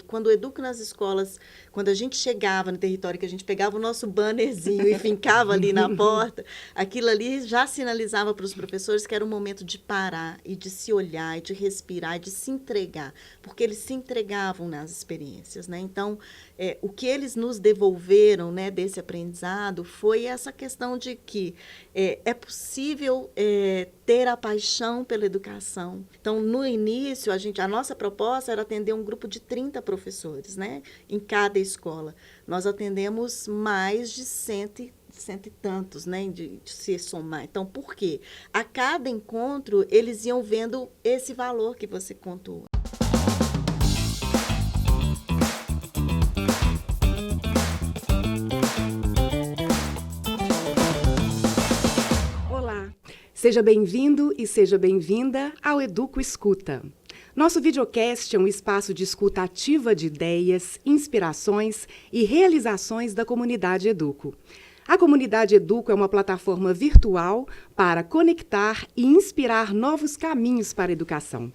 quando o Educo nas Escolas, quando a gente chegava no território, que a gente pegava o nosso bannerzinho e fincava ali na porta, aquilo ali já sinalizava para os professores que era um momento de parar e de se olhar, e de respirar, e de se entregar, porque eles se entregavam nas experiências, né? Então, o que eles nos devolveram, né, desse aprendizado foi essa questão de que é possível ter a paixão pela educação. Então, no início, a nossa proposta era atender um grupo de 30 professores, né, em cada escola. Nós atendemos mais de cento e tantos, né, de se somar. Então, por quê? A cada encontro, eles iam vendo esse valor que você contou. Olá, seja bem-vindo e seja bem-vinda ao Educo Escuta. Nosso videocast é um espaço de escuta ativa de ideias, inspirações e realizações da comunidade Educo. A comunidade Educo é uma plataforma virtual para conectar e inspirar novos caminhos para a educação.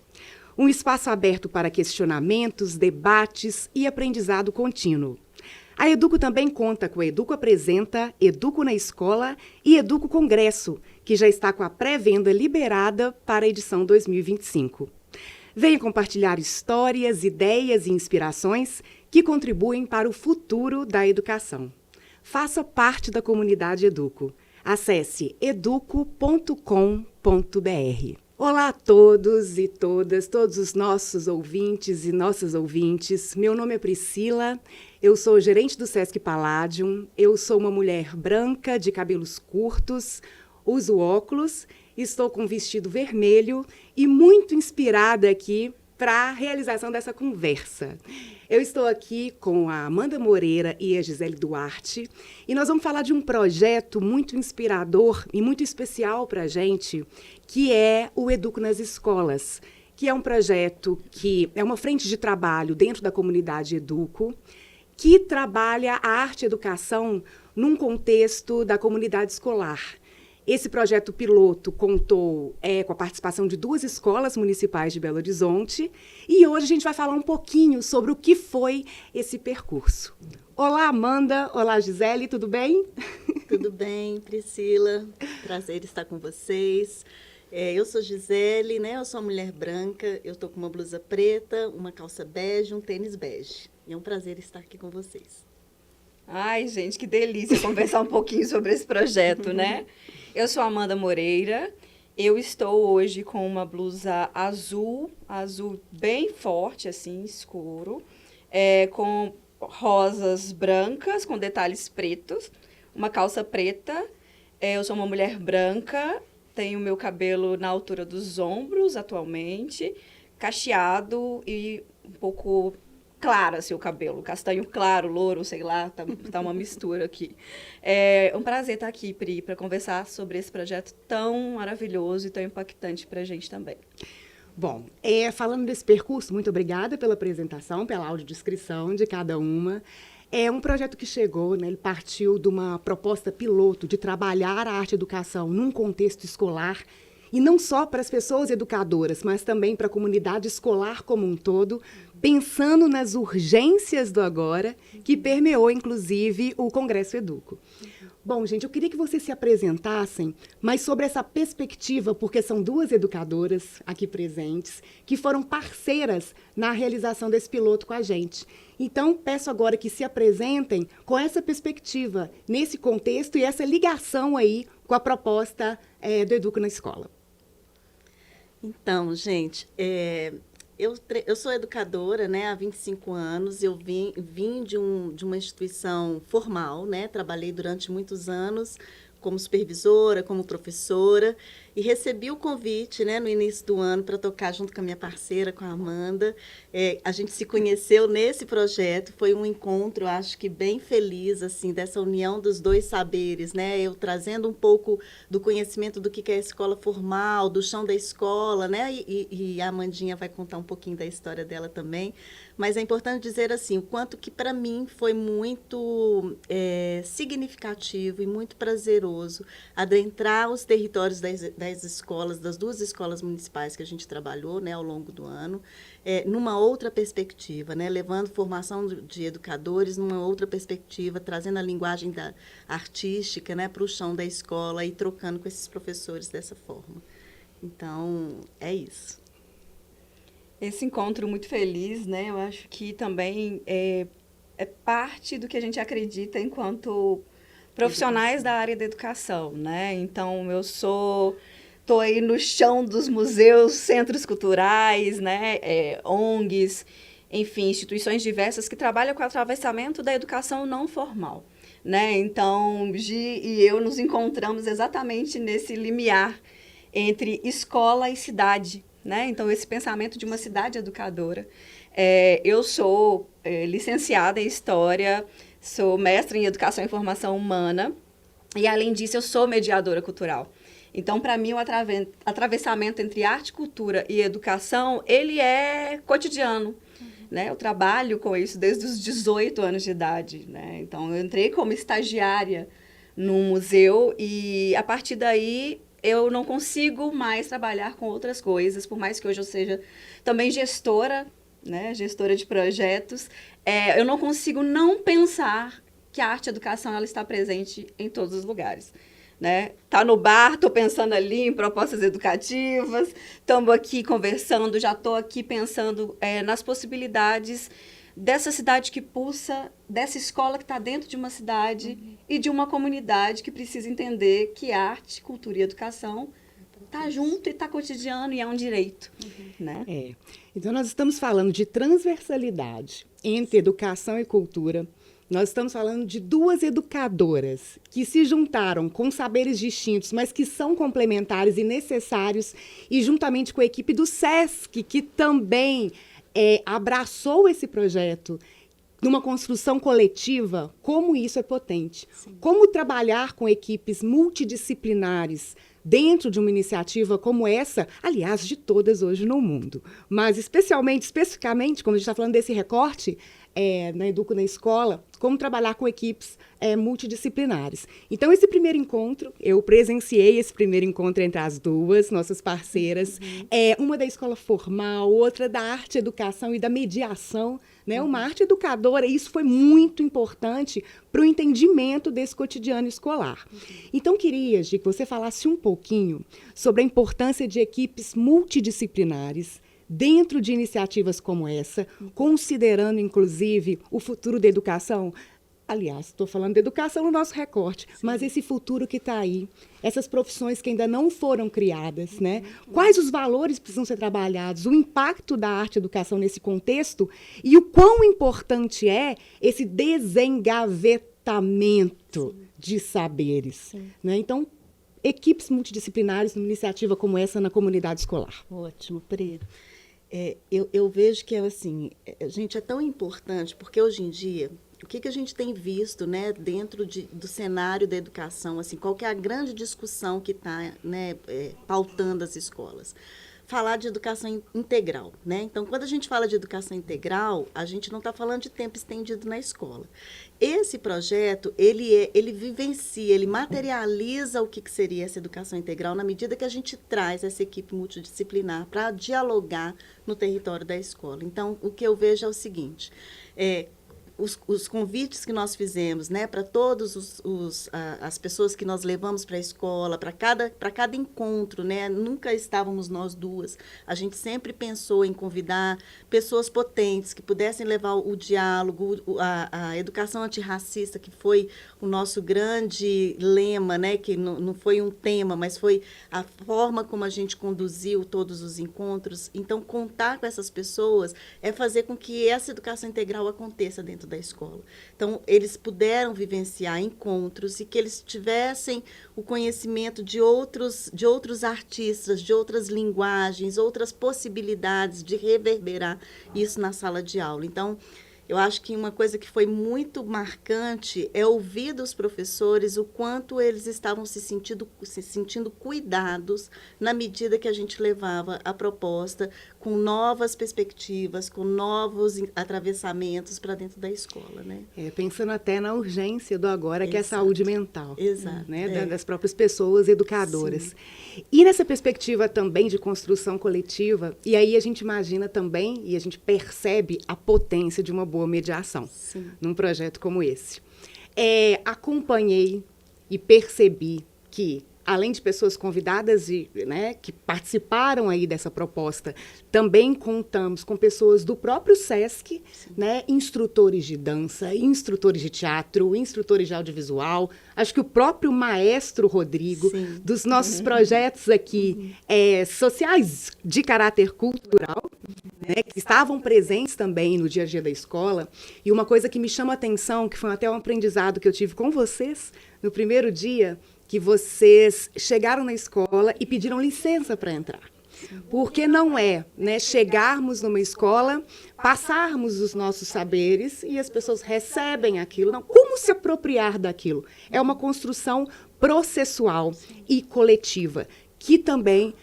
Um espaço aberto para questionamentos, debates e aprendizado contínuo. A Educo também conta com a Educo Apresenta, Educo na Escola e Educo Congresso, que já está com a pré-venda liberada para a edição 2025. Venha compartilhar histórias, ideias e inspirações que contribuem para o futuro da educação. Faça parte da comunidade Educo. Acesse educo.com.br. Olá a todos e todas, todos os nossos ouvintes e nossas ouvintes. Meu nome é Priscila, eu sou gerente do Sesc Palladium, eu sou uma mulher branca de cabelos curtos, uso óculos, estou com um vestido vermelho e muito inspirada aqui para a realização dessa conversa. Eu estou aqui com a Amanda Moreira e a Gisele Duarte e nós vamos falar de um projeto muito inspirador e muito especial para a gente, que é o Educo nas Escolas, que é um projeto que é uma frente de trabalho dentro da comunidade Educo, que trabalha a arte e educação num contexto da comunidade escolar. Esse projeto piloto contou com a participação de 2 escolas municipais de Belo Horizonte e hoje a gente vai falar um pouquinho sobre o que foi esse percurso. Olá, Amanda. Olá, Gisele. Tudo bem? Tudo bem, Priscila. Prazer estar com vocês. Eu sou Gisele, né? Eu sou uma mulher branca. Eu estou com uma blusa preta, uma calça bege, um tênis bege. E é um prazer estar aqui com vocês. Ai, gente, que delícia conversar um pouquinho sobre esse projeto, né? Eu sou Amanda Moreira, eu estou hoje com uma blusa azul bem forte, assim, escuro, com rosas brancas, com detalhes pretos, uma calça preta. Eu sou uma mulher branca, tenho meu cabelo na altura dos ombros atualmente, cacheado e um pouco claro, assim, o cabelo, castanho claro, louro, sei lá, tá uma mistura aqui. É um prazer estar aqui, Pri, para conversar sobre esse projeto tão maravilhoso e tão impactante para a gente também. Bom, falando desse percurso, muito obrigada pela apresentação, pela audiodescrição de cada uma. É um projeto que chegou, né, ele partiu de uma proposta piloto de trabalhar a arte e educação num contexto escolar, e não só para as pessoas educadoras, mas também para a comunidade escolar como um todo, pensando nas urgências do agora, que permeou, inclusive, o Congresso Educo. Bom, gente, eu queria que vocês se apresentassem, mas sobre essa perspectiva, porque são 2 educadoras aqui presentes, que foram parceiras na realização desse piloto com a gente. Então, peço agora que se apresentem com essa perspectiva, nesse contexto e essa ligação aí com a proposta do Educo na Escola. Então, gente, eu sou educadora, né, há 25 anos, eu vim de uma instituição formal, né, trabalhei durante muitos anos como supervisora, como professora, e recebi o convite, né, no início do ano para tocar junto com a minha parceira, com a Amanda. A gente se conheceu nesse projeto, foi um encontro, acho que bem feliz, assim, dessa união dos 2 saberes, né, eu trazendo um pouco do conhecimento do que é a escola formal, do chão da escola, né, e a Amandinha vai contar um pouquinho da história dela também, mas é importante dizer assim, o quanto que para mim foi muito significativo e muito prazeroso adentrar os territórios da das escolas, das 2 escolas municipais que a gente trabalhou, né, ao longo do ano, numa outra perspectiva, né, levando formação de educadores numa outra perspectiva, trazendo a linguagem artística, né, para o chão da escola e trocando com esses professores dessa forma. Então, é isso. Esse encontro muito feliz, né? Eu acho que também é parte do que a gente acredita enquanto profissionais da área da educação, né? Então, estou aí no chão dos museus, centros culturais, né? ONGs, enfim, instituições diversas que trabalham com o atravessamento da educação não formal, né? Então, Gi e eu nos encontramos exatamente nesse limiar entre escola e cidade, né? Então, esse pensamento de uma cidade educadora. Eu sou licenciada em História, sou mestra em Educação e Formação Humana e, além disso, eu sou mediadora cultural. Então, para mim, o atravessamento entre arte, cultura e educação, ele é cotidiano. Né? Eu trabalho com isso desde os 18 anos de idade. Né? Então, eu entrei como estagiária num museu e, a partir daí, eu não consigo mais trabalhar com outras coisas, por mais que hoje eu seja também gestora, né, gestora de projetos, eu não consigo não pensar que a arte e a educação ela está presente em todos os lugares. Né? Tá no bar, estou pensando ali em propostas educativas, estamos aqui conversando, já estou aqui pensando nas possibilidades dessa cidade que pulsa, dessa escola que está dentro de uma cidade e de uma comunidade que precisa entender que arte, cultura e educação está junto e está cotidiano e é um direito. Né? Então, nós estamos falando de transversalidade entre educação e cultura. Nós estamos falando de 2 educadoras que se juntaram com saberes distintos, mas que são complementares e necessários, e juntamente com a equipe do SESC, que também abraçou esse projeto numa construção coletiva, como isso é potente. Sim. Como trabalhar com equipes multidisciplinares dentro de uma iniciativa como essa, aliás, de todas hoje no mundo. Mas, especificamente, como a gente está falando desse recorte, na Educo na Escola, como trabalhar com equipes multidisciplinares. Então, esse primeiro encontro, eu presenciei esse primeiro encontro entre as 2, nossas parceiras, uma da escola formal, outra da arte, educação e da mediação, né? Uma arte educadora, e isso foi muito importante para o entendimento desse cotidiano escolar. Então, queria, Gi, que você falasse um pouquinho sobre a importância de equipes multidisciplinares dentro de iniciativas como essa, considerando, inclusive, o futuro da educação. Aliás, estou falando de educação no nosso recorte, sim, mas esse futuro que está aí, essas profissões que ainda não foram criadas, né? Quais os valores precisam ser trabalhados, o impacto da arte e educação nesse contexto e o quão importante é esse desengavetamento, sim, de saberes. Né? Então, equipes multidisciplinares numa iniciativa como essa na comunidade escolar. Ótimo, Pri. Eu vejo que assim, gente, é tão importante, porque hoje em dia, o que a gente tem visto, né, dentro do cenário da educação, assim, qual que é a grande discussão que está, né, pautando as escolas? Falar de educação integral, né? Então, quando a gente fala de educação integral, a gente não está falando de tempo estendido na escola. Esse projeto, ele vivencia, ele materializa o que seria essa educação integral na medida que a gente traz essa equipe multidisciplinar para dialogar no território da escola. Então, o que eu vejo é o seguinte, os convites que nós fizemos, né, para todas as pessoas que nós levamos para a escola, para cada encontro, né, nunca estávamos nós 2. A gente sempre pensou em convidar pessoas potentes que pudessem levar o diálogo, a educação antirracista, que foi o nosso grande lema, né, que não foi um tema, mas foi a forma como a gente conduziu todos os encontros. Então, contar com essas pessoas é fazer com que essa educação integral aconteça dentro da escola. Então, eles puderam vivenciar encontros e que eles tivessem o conhecimento de outros artistas, de outras linguagens, outras possibilidades de reverberar isso na sala de aula. Então, eu acho que uma coisa que foi muito marcante é ouvir dos professores o quanto eles estavam se sentindo cuidados na medida que a gente levava a proposta com novas perspectivas, com novos atravessamentos para dentro da escola, né? Pensando até na urgência do agora, que é a saúde mental. Exato. Né? Das próprias pessoas educadoras. Sim. E nessa perspectiva também de construção coletiva, e aí a gente imagina também, e a gente percebe a potência de uma boa mediação. Sim. Num projeto como esse. Acompanhei e percebi que, além de pessoas convidadas né, que participaram aí dessa proposta, também contamos com pessoas do próprio SESC, né, instrutores de dança, instrutores de teatro, instrutores de audiovisual. Acho que o próprio maestro Rodrigo, sim, dos nossos projetos aqui sociais de caráter cultural, né, que estavam presentes também no dia a dia da escola. E uma coisa que me chama a atenção, que foi até um aprendizado que eu tive com vocês no primeiro dia, que vocês chegaram na escola e pediram licença para entrar. Porque não é, né, chegarmos numa escola, passarmos os nossos saberes e as pessoas recebem aquilo. Não, como se apropriar daquilo? É uma construção processual e coletiva, que também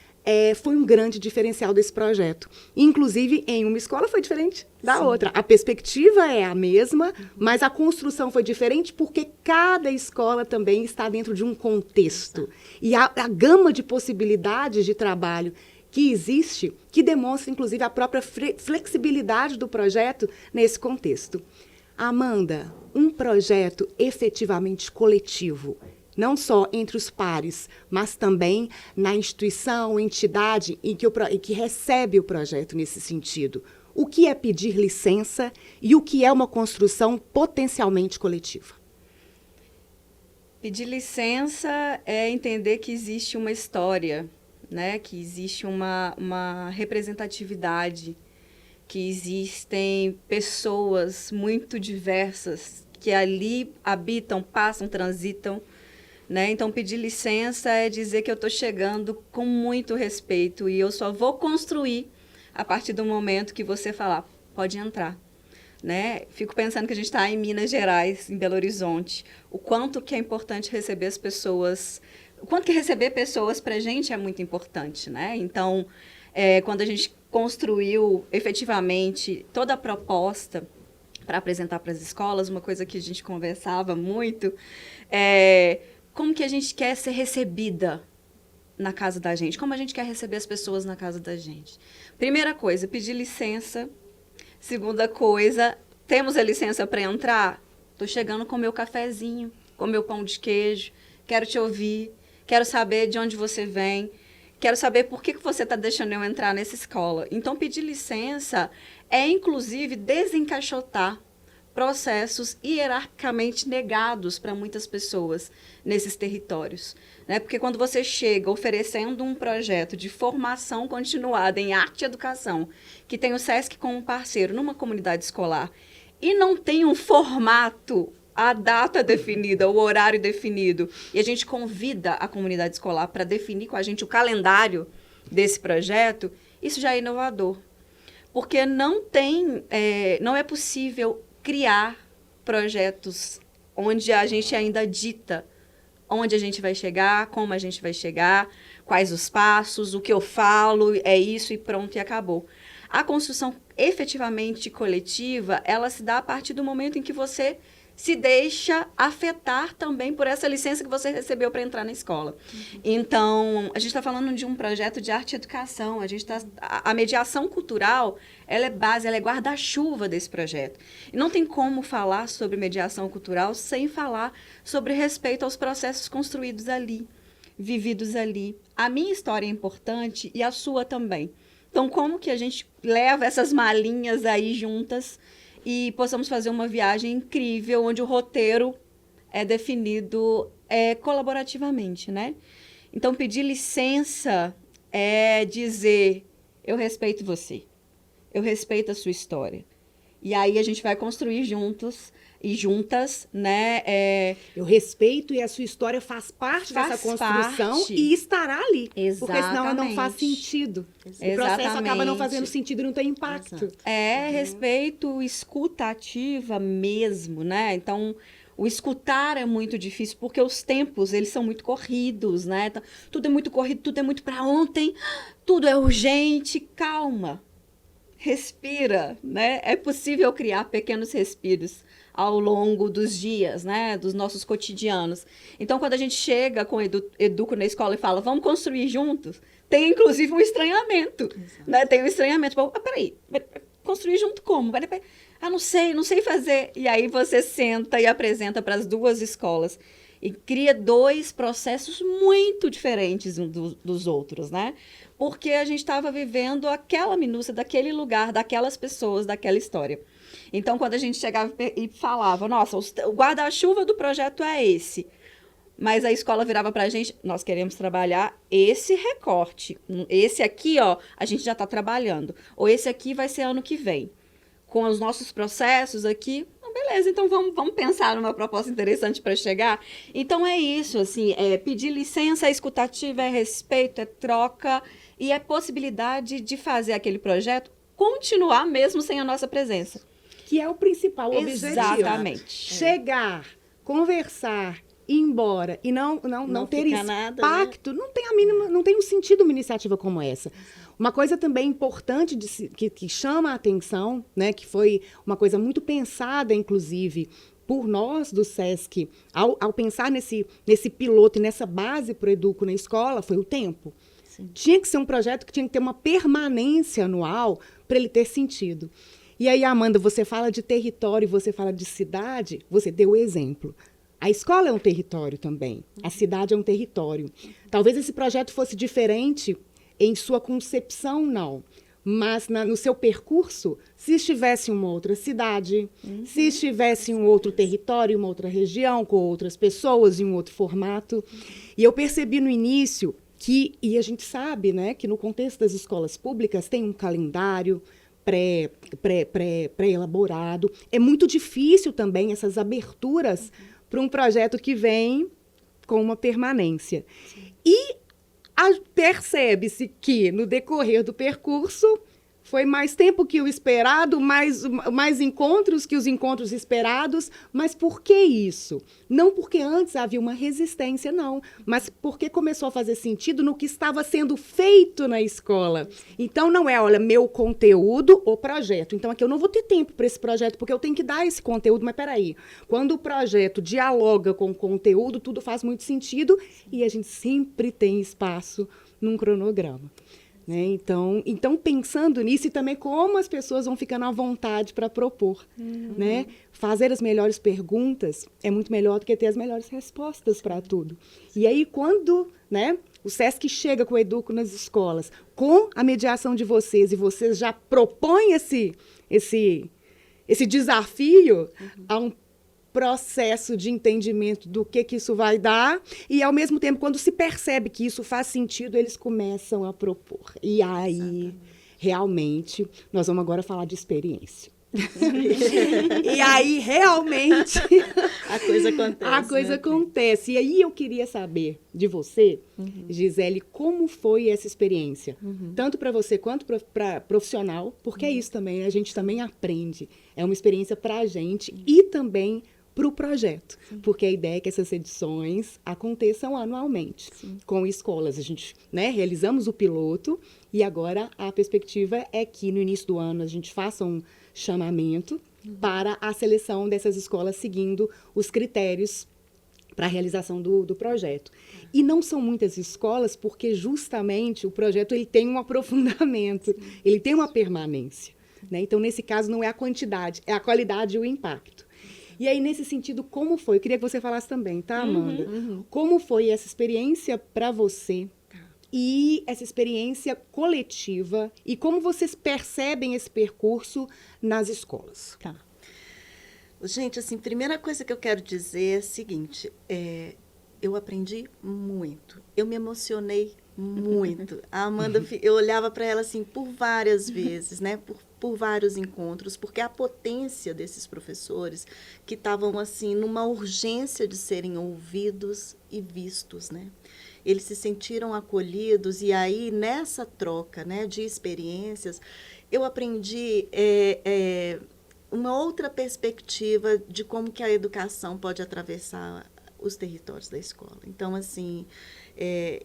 foi um grande diferencial desse projeto. Inclusive, em uma escola foi diferente da Sim. outra. A perspectiva é a mesma, mas a construção foi diferente porque cada escola também está dentro de um contexto. E a gama de possibilidades de trabalho que existe, que demonstra, inclusive, a própria flexibilidade do projeto nesse contexto. Amanda, um projeto efetivamente coletivo, não só entre os pares, mas também na instituição, entidade em que recebe o projeto nesse sentido. O que é pedir licença e o que é uma construção potencialmente coletiva? Pedir licença é entender que existe uma história, né? Que existe uma representatividade, que existem pessoas muito diversas que ali habitam, passam, transitam. Né? Então, pedir licença é dizer que eu estou chegando com muito respeito e eu só vou construir a partir do momento que você falar, pode entrar. Né? Fico pensando que a gente está em Minas Gerais, em Belo Horizonte, o quanto que é importante receber as pessoas, o quanto que receber pessoas para a gente é muito importante. Né? Então, quando a gente construiu efetivamente toda a proposta para apresentar para as escolas, uma coisa que a gente conversava muito como que a gente quer ser recebida na casa da gente? Como a gente quer receber as pessoas na casa da gente? Primeira coisa, pedir licença. Segunda coisa, temos a licença para entrar? Estou chegando com o meu cafezinho, com o meu pão de queijo. Quero te ouvir. Quero saber de onde você vem. Quero saber por que você está deixando eu entrar nessa escola. Então, pedir licença é, inclusive, desencaixotar processos hierarquicamente negados para muitas pessoas nesses territórios. Né? Porque quando você chega oferecendo um projeto de formação continuada em arte e educação, que tem o SESC como parceiro numa comunidade escolar, e não tem um formato, a data definida, o horário definido, e a gente convida a comunidade escolar para definir com a gente o calendário desse projeto, isso já é inovador. Porque não é possível criar projetos onde a gente ainda dita onde a gente vai chegar, como a gente vai chegar, quais os passos, o que eu falo, é isso e pronto, e acabou. A construção efetivamente coletiva, ela se dá a partir do momento em que você se deixa afetar também por essa licença que você recebeu para entrar na escola. Então, a gente está falando de um projeto de arte e educação. A mediação cultural, ela é base, ela é guarda-chuva desse projeto. E não tem como falar sobre mediação cultural sem falar sobre respeito aos processos construídos ali, vividos ali. A minha história é importante e a sua também. Então, como que a gente leva essas malinhas aí juntas e possamos fazer uma viagem incrível, onde o roteiro é definido colaborativamente, né? Então, pedir licença é dizer, eu respeito você, eu respeito a sua história. E aí a gente vai construir juntos e juntas, né? Eu respeito e a sua história faz parte dessa construção e estará ali. Exatamente. Porque senão ela não faz sentido. O processo acaba não fazendo sentido e não tem impacto. Respeito, escuta ativa mesmo, né? Então, o escutar é muito difícil, porque os tempos, eles são muito corridos, né? Tudo é muito corrido, tudo é muito para ontem, tudo é urgente. Calma. respira, né? É possível criar pequenos respiros ao longo dos dias, né? Dos nossos cotidianos. Então, quando a gente chega com o Educo na escola e fala, vamos construir juntos, tem inclusive um estranhamento, né? Tem um estranhamento. Tipo, peraí, construir junto como? Não sei fazer. E aí você senta e apresenta para as duas escolas e cria dois processos muito diferentes dos outros, né? Porque a gente estava vivendo aquela minúcia daquele lugar, daquelas pessoas, daquela história. Então, quando a gente chegava e falava, nossa, o guarda-chuva do projeto é esse, mas a escola virava para a gente, nós queremos trabalhar esse recorte, esse aqui, ó, a gente já está trabalhando, ou esse aqui vai ser ano que vem. Com os nossos processos aqui, beleza, então vamos pensar numa proposta interessante para chegar. Então é isso, assim, pedir licença, é escutativa, é respeito, é troca e é possibilidade de fazer aquele projeto continuar mesmo sem a nossa presença. Que é o principal objetivo. Exatamente. Chegar, conversar, ir embora e não ter impacto, né? não tem a mínima, não tem um sentido uma iniciativa como essa. Uma coisa também importante que chama a atenção, né, que foi uma coisa muito pensada, inclusive, por nós do SESC, ao pensar nesse piloto e nessa base para o Educo na escola, foi o tempo. Sim. Tinha que ser um projeto que tinha que ter uma permanência anual para ele ter sentido. E aí, Amanda, você fala de território, você fala de cidade, você deu o exemplo. A escola é um território também, a cidade é um território. Talvez esse projeto fosse diferente em sua concepção, não. Mas no seu percurso, se estivesse em uma outra cidade, se estivesse em um outro território, uma outra região, com outras pessoas, em um outro formato. E eu percebi no início e a gente sabe, né, que no contexto das escolas públicas tem um calendário pré-elaborado. É muito difícil também essas aberturas para um projeto que vem com uma permanência. E percebe-se que, no decorrer do percurso, foi mais tempo que o esperado, mais encontros que os encontros esperados. Mas por que isso? Não porque antes havia uma resistência, não. Mas porque começou a fazer sentido no que estava sendo feito na escola. Então, não é, olha, meu conteúdo ou projeto. Então, aqui eu não vou ter tempo para esse projeto, porque eu tenho que dar esse conteúdo. Mas, peraí, quando o projeto dialoga com o conteúdo, tudo faz muito sentido e a gente sempre tem espaço num cronograma. Né? Então, pensando nisso e também como as pessoas vão ficando à vontade para propor. Né? Fazer as melhores perguntas é muito melhor do que ter as melhores respostas para tudo. E aí, quando, né, o SESC chega com o Educo nas escolas, com a mediação de vocês, e vocês já propõem esse desafio a um processo de entendimento do que isso vai dar, e, ao mesmo tempo, quando se percebe que isso faz sentido, eles começam a propor. E aí, realmente, nós vamos agora falar de experiência. E aí, realmente, a coisa acontece. E aí eu queria saber de você, Gisele, como foi essa experiência? Tanto para você quanto para profissional, porque é isso também, a gente também aprende. É uma experiência para a gente e também para o projeto, porque a ideia é que essas edições aconteçam anualmente, com escolas. A gente, né, realizamos o piloto e agora a perspectiva é que no início do ano a gente faça um chamamento para a seleção dessas escolas seguindo os critérios para a realização do projeto. E não são muitas escolas, porque justamente o projeto ele tem um aprofundamento, ele tem uma permanência. Né? Então, nesse caso, não é a quantidade, é a qualidade e o impacto. E aí, nesse sentido, como foi? Eu queria que você falasse também, tá, Amanda? Como foi essa experiência para você e essa experiência coletiva e como vocês percebem esse percurso nas escolas? Tá. Gente, assim, primeira coisa que eu quero dizer é a seguinte, eu aprendi muito, eu me emocionei muito. A Amanda, eu olhava para ela assim por várias vezes, né? Por vários encontros, porque a potência desses professores que estavam assim numa urgência de serem ouvidos e vistos, né? Eles se sentiram acolhidos e aí nessa troca, né, de experiências, eu aprendi uma outra perspectiva de como que a educação pode atravessar os territórios da escola. Então, assim,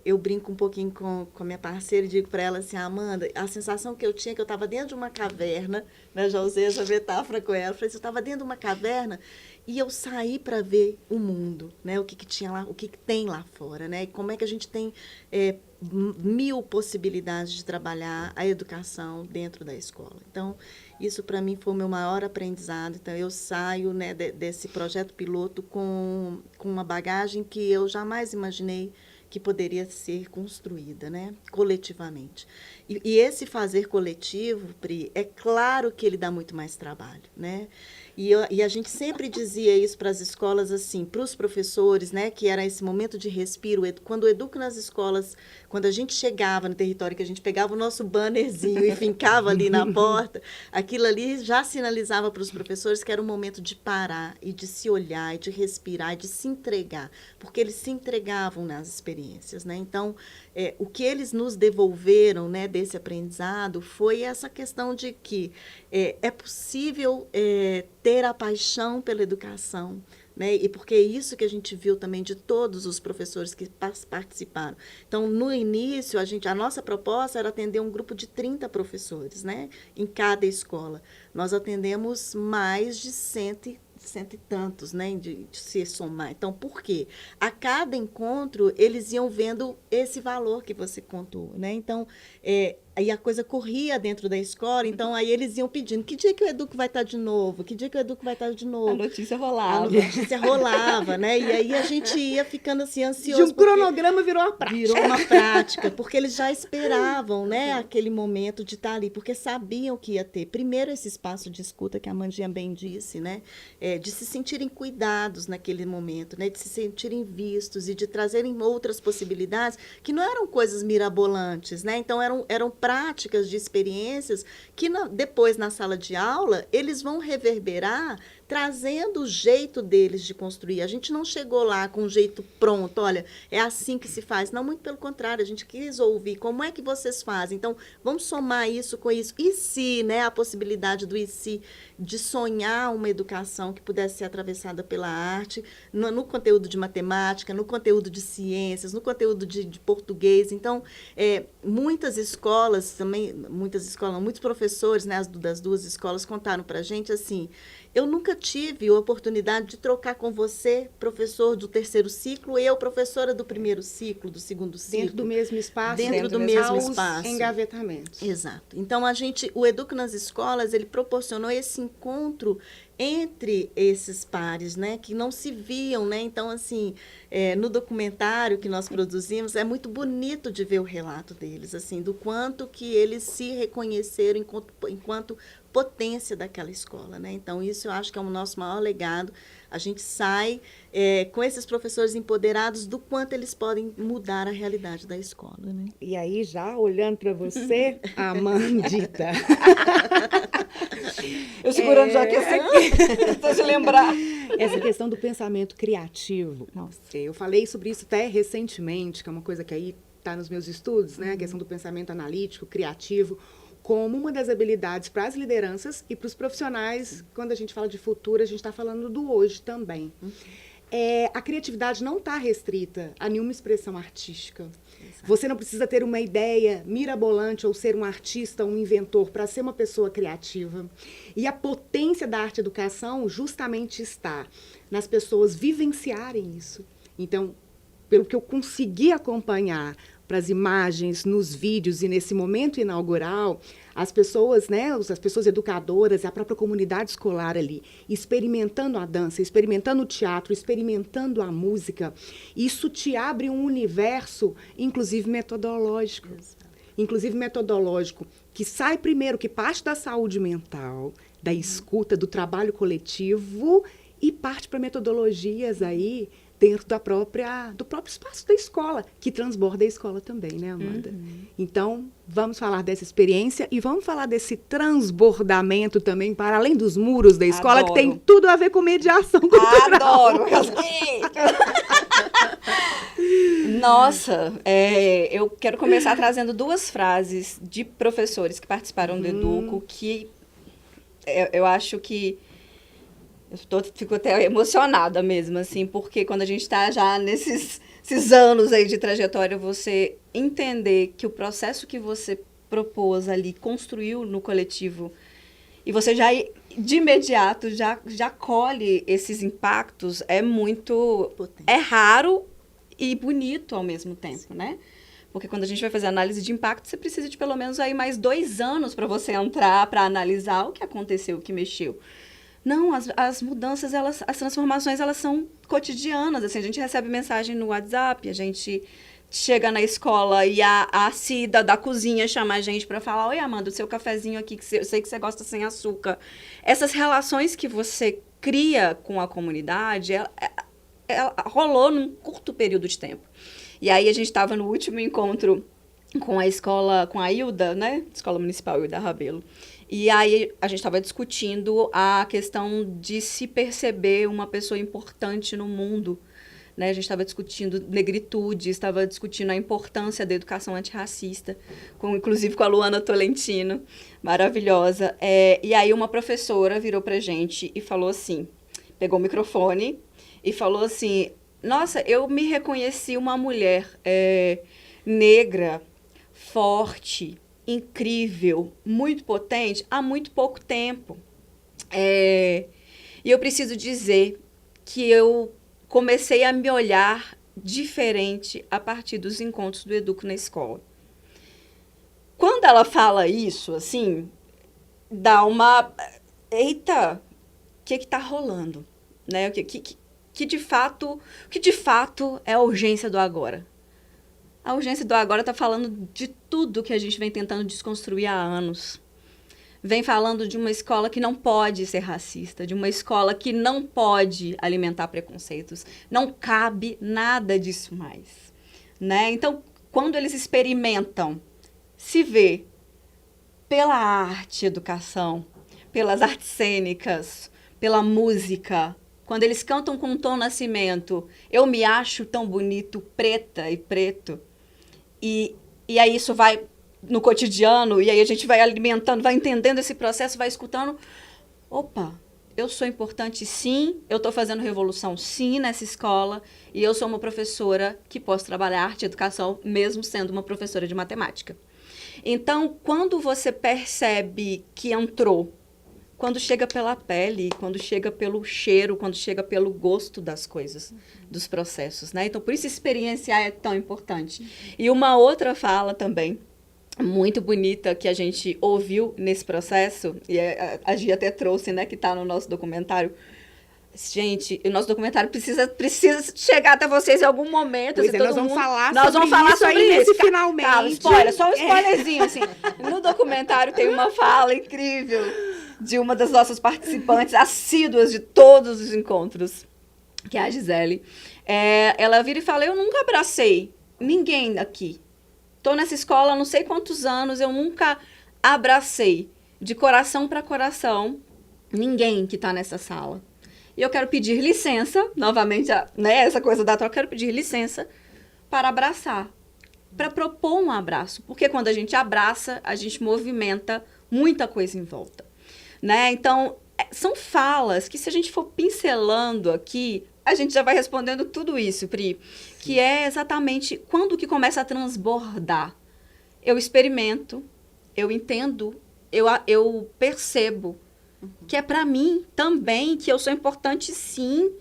eu brinco um pouquinho com a minha parceira e digo para ela assim, Amanda, a sensação que eu tinha é que eu estava dentro de uma caverna, né? Já usei essa metáfora com ela, eu falei assim, eu estava dentro de uma caverna e eu saí para ver o mundo, né? O que tinha lá, o que tem lá fora, né? E como é que a gente tem 1000 possibilidades de trabalhar a educação dentro da escola. Então, isso para mim foi o meu maior aprendizado. Então, eu saio, né, desse projeto piloto com uma bagagem que eu jamais imaginei que poderia ser construída, né, coletivamente. E esse fazer coletivo, Pri, é claro que ele dá muito mais trabalho, né? E a gente sempre dizia isso para as escolas, assim, para os professores, né, que era esse momento de respiro. Quando o Educo nas escolas, quando a gente chegava no território, que a gente pegava o nosso bannerzinho e fincava ali na porta, aquilo ali já sinalizava para os professores que era um momento de parar e de se olhar, e de respirar, e de se entregar, porque eles se entregavam nas experiências, né? Então, o que eles nos devolveram, né, desse aprendizado foi essa questão de que é possível ter a paixão pela educação, né? E porque é isso que a gente viu também de todos os professores que participaram. Então, no início, a nossa proposta era atender um grupo de 30 professores, né, em cada escola. Nós atendemos mais de cento e tantos, né, de se somar. Então, por quê? A cada encontro, eles iam vendo esse valor que você contou, né? Então, aí a coisa corria dentro da escola, então aí eles iam pedindo, que dia que o Educo vai estar de novo? Que dia que o Educo vai estar de novo? A notícia rolava. A notícia rolava, né? E aí a gente ia ficando assim, ansioso. De um cronograma virou uma prática. Virou uma prática, porque eles já esperavam, né, aquele momento de estar ali, porque sabiam que ia ter, primeiro, esse espaço de escuta que a Amandinha bem disse, né? De se sentirem cuidados naquele momento, né? De se sentirem vistos e de trazerem outras possibilidades que não eram coisas mirabolantes, né? Então, eram práticas de experiências que depois, na sala de aula, eles vão reverberar trazendo o jeito deles de construir. A gente não chegou lá com um jeito pronto, olha, é assim que se faz. Não, muito pelo contrário, a gente quis ouvir como é que vocês fazem. Então, vamos somar isso com isso. E se, né, a possibilidade do e se, de sonhar uma educação que pudesse ser atravessada pela arte, no conteúdo de matemática, no conteúdo de ciências, no conteúdo de português. Então, muitas escolas também, muitos professores, né, das duas escolas contaram para a gente assim, eu nunca tive a oportunidade de trocar com você, professor do terceiro ciclo, eu, professora do primeiro ciclo, do segundo ciclo. Dentro do mesmo espaço. Dentro do mesmo espaço. Engavetamentos. Exato. Então, o Educo nas escolas, ele proporcionou esse encontro entre esses pares, né, que não se viam, né? Então, assim, no documentário que nós produzimos, é muito bonito de ver o relato deles, assim, do quanto que eles se reconheceram enquanto potência daquela escola, né? Então, isso eu acho que é o nosso maior legado. A gente sai com esses professores empoderados do quanto eles podem mudar a realidade da escola, né? E aí, já olhando para você, Amandita. Eu segurando já aqui aqui, pra se lembrar. Essa questão do pensamento criativo. Nossa. Eu falei sobre isso até recentemente, que é uma coisa que aí está nos meus estudos, né? A questão do pensamento analítico, criativo, como uma das habilidades para as lideranças e para os profissionais. Quando a gente fala de futuro, a gente está falando do hoje também. A criatividade não está restrita a nenhuma expressão artística. Exato. Você não precisa ter uma ideia mirabolante ou ser um artista, um inventor para ser uma pessoa criativa. E a potência da arte-educação justamente está nas pessoas vivenciarem isso. Então, pelo que eu consegui acompanhar para as imagens, nos vídeos e nesse momento inaugural, as pessoas, né, as pessoas educadoras, a própria comunidade escolar ali, experimentando a dança, experimentando o teatro, experimentando a música, isso te abre um universo, inclusive metodológico. Exato. Inclusive metodológico, que sai primeiro, que parte da saúde mental, da escuta, do trabalho coletivo e parte para metodologias aí dentro do próprio espaço da escola, que transborda a escola também, né, Amanda? Então, vamos falar dessa experiência e vamos falar desse transbordamento também para além dos muros da escola, Adoro. Que tem tudo a ver com mediação cultural. Adoro! Nossa, eu quero começar trazendo 2 frases de professores que participaram do Educo, que eu acho que Fico até emocionada mesmo, assim, porque quando a gente está já nesses anos aí de trajetória, você entender que o processo que você propôs ali, construiu no coletivo, e você já, de imediato, já colhe esses impactos, é muito... Potente. É raro e bonito ao mesmo tempo, né? Porque quando a gente vai fazer análise de impacto, você precisa de pelo menos aí mais 2 anos para você entrar, para analisar o que aconteceu, o que mexeu. Não, as mudanças, as transformações, elas são cotidianas. Assim, a gente recebe mensagem no WhatsApp, a gente chega na escola e a Cida da cozinha chama a gente para falar: oi, Amanda, o seu cafezinho aqui, eu sei que você gosta sem açúcar. Essas relações que você cria com a comunidade, ela rolou num curto período de tempo. E aí a gente estava no último encontro com a escola, com a Hilda, né? Escola Municipal Hilda Rabelo. E aí a gente estava discutindo a questão de se perceber uma pessoa importante no mundo, né? A gente estava discutindo negritude, estava discutindo a importância da educação antirracista, inclusive com a Luana Tolentino, maravilhosa. E aí uma professora virou pra gente e falou assim, pegou o microfone e falou assim: nossa, eu me reconheci uma mulher negra, forte, incrível, muito potente, há muito pouco tempo. E eu preciso dizer que eu comecei a me olhar diferente a partir dos encontros do Educo na escola. Quando ela fala isso, assim, dá uma... Eita, o que está rolando? Né? O que de fato é a urgência do agora? A urgência do agora está falando de tudo que a gente vem tentando desconstruir há anos. Vem falando de uma escola que não pode ser racista, de uma escola que não pode alimentar preconceitos. Não cabe nada disso mais, né? Então, quando eles experimentam se ver pela arte, educação, pelas artes cênicas, pela música, quando eles cantam com Tom Nascimento, eu me acho tão bonito, preta e preto, e aí isso vai no cotidiano, e aí a gente vai alimentando, vai entendendo esse processo, vai escutando. Opa, eu sou importante sim, eu estou fazendo revolução sim nessa escola, e eu sou uma professora que posso trabalhar arte e educação, mesmo sendo uma professora de matemática. Então, quando você percebe que entrou, quando chega pela pele, quando chega pelo cheiro, quando chega pelo gosto das coisas, dos processos, né? Então, por isso experienciar é tão importante. E uma outra fala também, muito bonita, que a gente ouviu nesse processo, e a Gia até trouxe, né, que está no nosso documentário. Gente, o nosso documentário precisa chegar até vocês em algum momento. Pois assim, nós vamos falar sobre sobre isso. Nesse finalmente. Calma, spoiler, só um spoilerzinho, assim. No documentário tem uma fala incrível de uma das nossas participantes assíduas de todos os encontros, que é a Gisele. Ela vira e fala: eu nunca abracei ninguém aqui. Estou nessa escola há não sei quantos anos, eu nunca abracei de coração para coração ninguém que está nessa sala. E eu quero pedir licença, novamente, né, essa coisa da troca, eu quero pedir licença para abraçar, para propor um abraço. Porque quando a gente abraça, a gente movimenta muita coisa em volta, né? Então, são falas que, se a gente for pincelando aqui, a gente já vai respondendo tudo isso, Pri, que é exatamente quando que começa a transbordar. Eu experimento, eu entendo, eu percebo que é para mim também, que eu sou importante sim,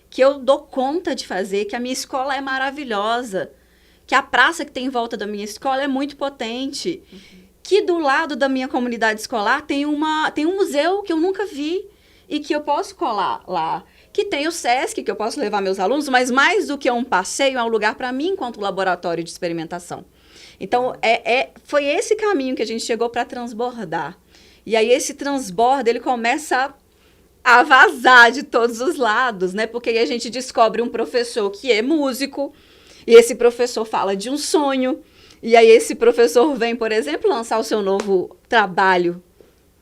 que eu dou conta de fazer, que a minha escola é maravilhosa, que a praça que tem em volta da minha escola é muito potente, que do lado da minha comunidade escolar tem um museu que eu nunca vi e que eu posso colar lá, que tem o SESC, que eu posso levar meus alunos, mas mais do que um passeio, é um lugar para mim enquanto laboratório de experimentação. Então, foi esse caminho que a gente chegou para transbordar. E aí esse transbordo, ele começa a vazar de todos os lados, né? Porque aí a gente descobre um professor que é músico, e esse professor fala de um sonho, e aí esse professor vem, por exemplo, lançar o seu novo trabalho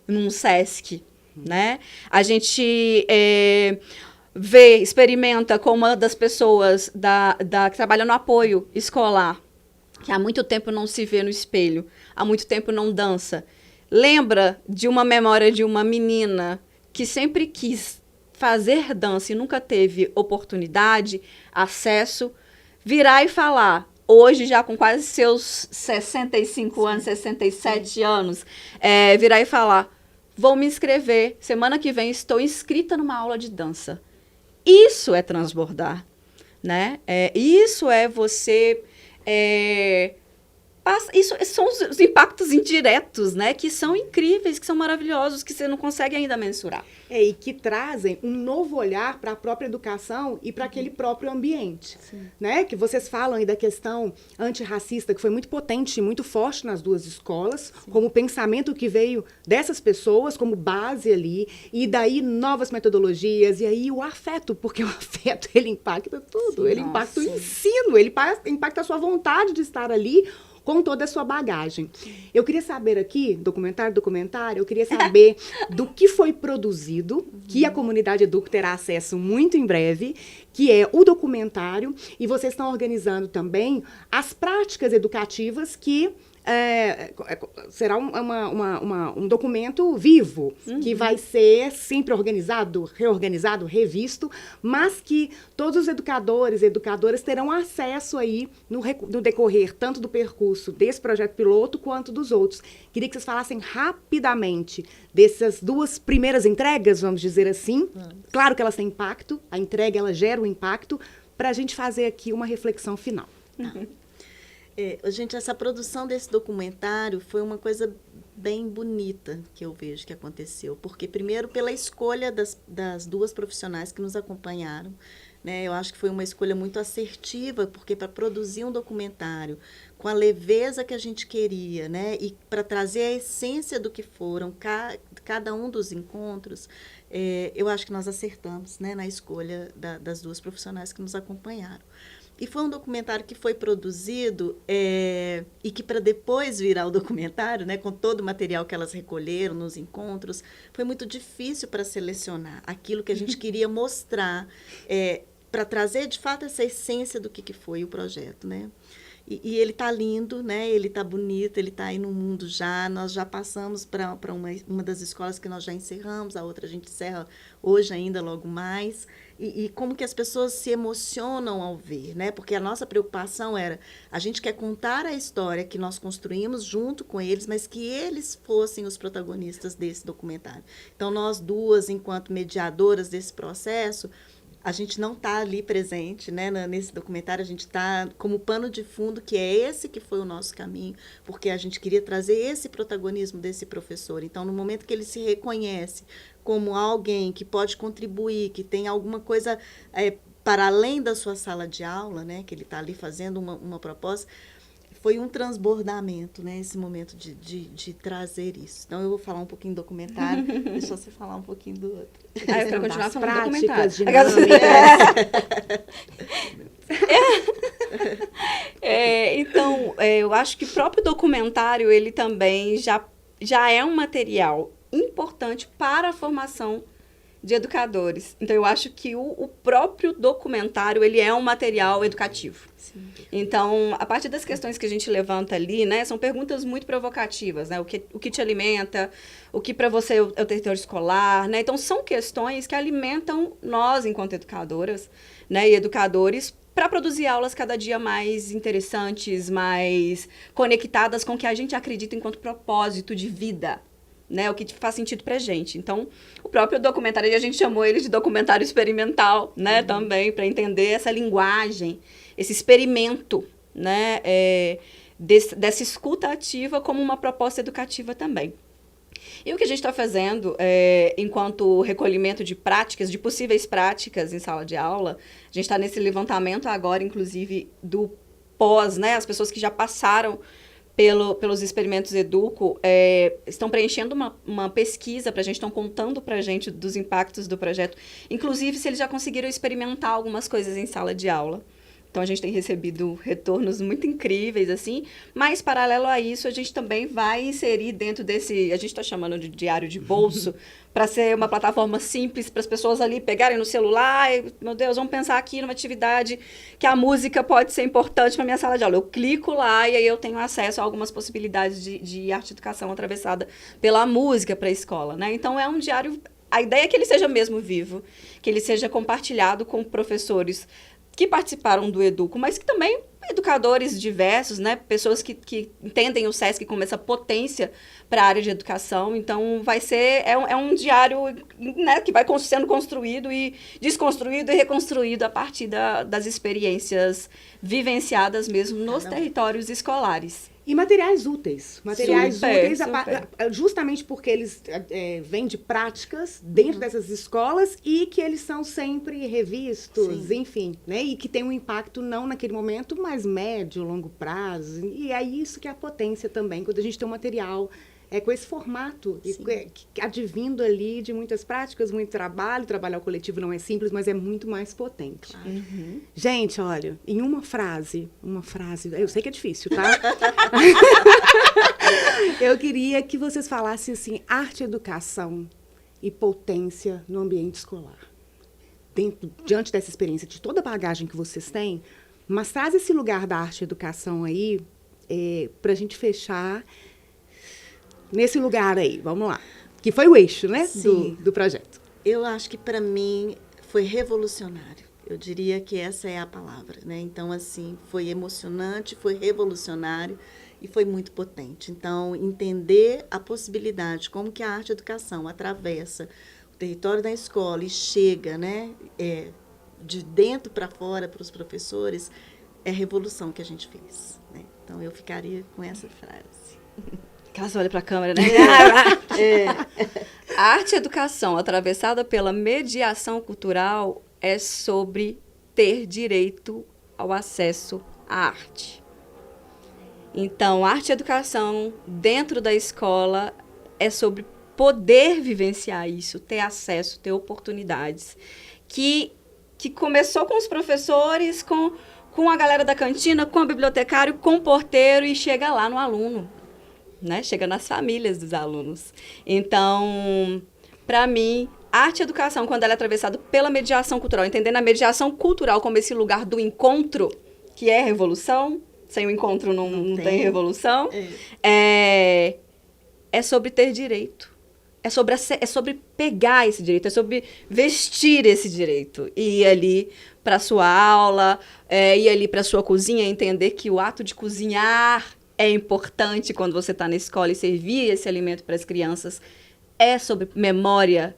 num SESC, né? A gente experimenta com uma das pessoas que trabalha no apoio escolar, que há muito tempo não se vê no espelho, há muito tempo não dança. Lembra de uma memória de uma menina que sempre quis fazer dança e nunca teve oportunidade, acesso, virar e falar, hoje já com quase seus 65 anos, 67 anos, virar e falar, vou me inscrever, semana que vem estou inscrita numa aula de dança. Isso é transbordar, né? Isso é você... Isso são os impactos indiretos, né? Que são incríveis, que são maravilhosos, que você não consegue ainda mensurar. E que trazem um novo olhar para a própria educação e para aquele próprio ambiente. Né? Que vocês falam aí da questão antirracista, que foi muito potente e muito forte nas duas escolas, como pensamento que veio dessas pessoas, como base ali, e daí novas metodologias, e aí o afeto, porque o afeto, ele impacta tudo. Ele impacta o ensino, ele impacta a sua vontade de estar ali, com toda a sua bagagem. Eu queria saber aqui, documentário, eu queria saber do que foi produzido, que a comunidade Educo terá acesso muito em breve, que é o documentário, e vocês estão organizando também as práticas educativas que será um documento vivo, que vai ser sempre organizado, reorganizado, revisto, mas que todos os educadores e educadoras terão acesso aí no decorrer tanto do percurso desse projeto piloto quanto dos outros. Queria que vocês falassem rapidamente dessas duas primeiras entregas, vamos dizer assim. Claro que elas têm impacto, a entrega ela gera um impacto, para a gente fazer aqui uma reflexão final. Gente, essa produção desse documentário foi uma coisa bem bonita que eu vejo que aconteceu. Porque, primeiro, pela escolha das duas profissionais que nos acompanharam, né? Eu acho que foi uma escolha muito assertiva, porque para produzir um documentário com a leveza que a gente queria, né? E para trazer a essência do que foram cada um dos encontros, eu acho que nós acertamos, né? Na escolha das duas profissionais que nos acompanharam. E foi um documentário que foi produzido e que, para depois virar o documentário, né, com todo o material que elas recolheram nos encontros, foi muito difícil para selecionar aquilo que a gente queria mostrar, para trazer, de fato, essa essência do que foi o projeto, né? E ele está lindo, né? Ele está bonito, ele está aí no mundo já. Nós já passamos para uma das escolas que nós já encerramos, a outra a gente encerra hoje ainda, logo mais. E como que as pessoas se emocionam ao ver, né? Porque a nossa preocupação era, a gente quer contar a história que nós construímos junto com eles, mas que eles fossem os protagonistas desse documentário. Então, nós duas, enquanto mediadoras desse processo, a gente não está ali presente, né, nesse documentário, a gente está como pano de fundo, que é esse que foi o nosso caminho, porque a gente queria trazer esse protagonismo desse professor. Então, no momento que ele se reconhece como alguém que pode contribuir, que tem alguma coisa para além da sua sala de aula, né, que ele está ali fazendo uma proposta, foi um transbordamento, né, esse momento de trazer isso. Então, eu vou falar um pouquinho do documentário, deixa você falar um pouquinho do outro. Eu quero continuar falando do práticas, documentário. Então, eu acho que o próprio documentário, ele também já é um material importante para a formação de educadores. Então, eu acho que o próprio documentário, ele é um material educativo. Sim. Então, a partir das questões que a gente levanta ali, né, são perguntas muito provocativas, né? O que te alimenta, o que para você é o território escolar, né? Então, são questões que alimentam nós, enquanto educadoras, né, e educadores, para produzir aulas cada dia mais interessantes, mais conectadas com o que a gente acredita enquanto propósito de vida, né, o que faz sentido pra gente. Então, o próprio documentário, a gente chamou ele de documentário experimental, né, também, para entender essa linguagem, esse experimento, né, dessa escuta ativa como uma proposta educativa também. E o que a gente está fazendo, enquanto recolhimento de práticas, de possíveis práticas em sala de aula, a gente está nesse levantamento agora, inclusive, do pós, né, as pessoas que já passaram pelos experimentos Educo, estão preenchendo uma pesquisa para a gente, estão contando para a gente dos impactos do projeto, inclusive se eles já conseguiram experimentar algumas coisas em sala de aula. Então, a gente tem recebido retornos muito incríveis, assim, mas, paralelo a isso, a gente também vai inserir dentro desse, a gente está chamando de diário de bolso, para ser uma plataforma simples para as pessoas ali pegarem no celular, meu Deus, vamos pensar aqui numa atividade que a música pode ser importante para minha sala de aula. Eu clico lá e aí eu tenho acesso a algumas possibilidades de arte e educação atravessada pela música para a escola, né? Então, é um diário a ideia é que ele seja mesmo vivo, que ele seja compartilhado com professores que participaram do Educo, mas que também educadores diversos, né? Pessoas que entendem o SESC como essa potência para a área de educação. Então, é um diário, né, que vai sendo construído e desconstruído e reconstruído a partir das experiências vivenciadas mesmo nos territórios escolares. E materiais úteis. Materiais úteis, super. Justamente porque eles vêm de práticas dentro dessas escolas e que eles são sempre revistos, enfim, né? E que tem um impacto não naquele momento, mas médio, longo prazo. E é isso que é a potência também, quando a gente tem um material com esse formato, advindo ali de muitas práticas, muito trabalho. Trabalhar o coletivo não é simples, mas é muito mais potente. Claro. Gente, olha, em uma frase, eu sei que é difícil, tá? Eu queria que vocês falassem assim, arte, educação e potência no ambiente escolar. Diante dessa experiência, de toda a bagagem que vocês têm, mas traz esse lugar da arte e educação aí, para a gente fechar nesse lugar aí, vamos lá. Que foi o eixo, né, do projeto. Eu acho que, para mim, foi revolucionário. Eu diria que essa é a palavra, né? Então, assim, foi emocionante, foi revolucionário e foi muito potente. Então, entender a possibilidade, como que a arte e a educação atravessa o território da escola e chega, né, de dentro para fora para os professores, é a revolução que a gente fez, né? Então, eu ficaria com essa frase. Caso olhe para a câmera, né? A arte e educação atravessada pela mediação cultural é sobre ter direito ao acesso à arte. Então, arte e educação dentro da escola é sobre poder vivenciar isso, ter acesso, ter oportunidades. Que começou com os professores, com a galera da cantina, com o bibliotecário, com o porteiro e chega lá no aluno. Né? Chega nas famílias dos alunos. Então, para mim, arte e educação, quando ela é atravessada pela mediação cultural, entendendo a mediação cultural como esse lugar do encontro, que é revolução, sem o encontro não tem revolução, é sobre ter direito. É sobre pegar esse direito, é sobre vestir esse direito. E ir ali para a sua aula, ir ali para a sua cozinha, entender que o ato de cozinhar é importante quando você está na escola e servir esse alimento para as crianças. É sobre memória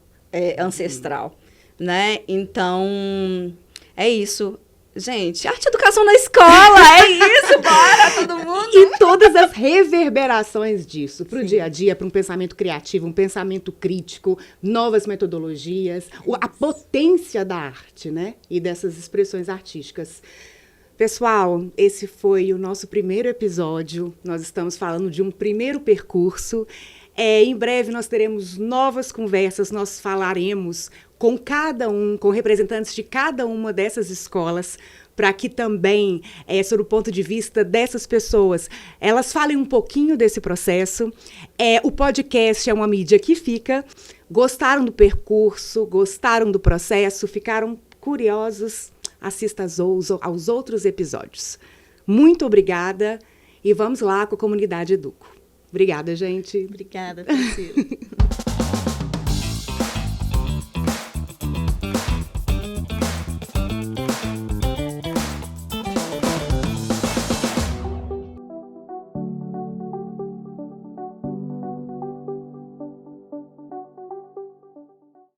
ancestral, né? Então, é isso. Gente, arte e educação na escola, é isso, bora, todo mundo! E todas as reverberações disso, para o dia a dia, para um pensamento criativo, um pensamento crítico, novas metodologias, a potência da arte, né? E dessas expressões artísticas. Pessoal, esse foi o nosso primeiro episódio. Nós estamos falando de um primeiro percurso. Em breve nós teremos novas conversas, nós falaremos com com representantes de cada uma dessas escolas, para que também, sob o ponto de vista dessas pessoas, elas falem um pouquinho desse processo. O podcast é uma mídia que fica. Gostaram do percurso, gostaram do processo, ficaram curiosos? Assista aos outros episódios. Muito obrigada e vamos lá com a comunidade Educo. Obrigada, gente. Obrigada, Priscila.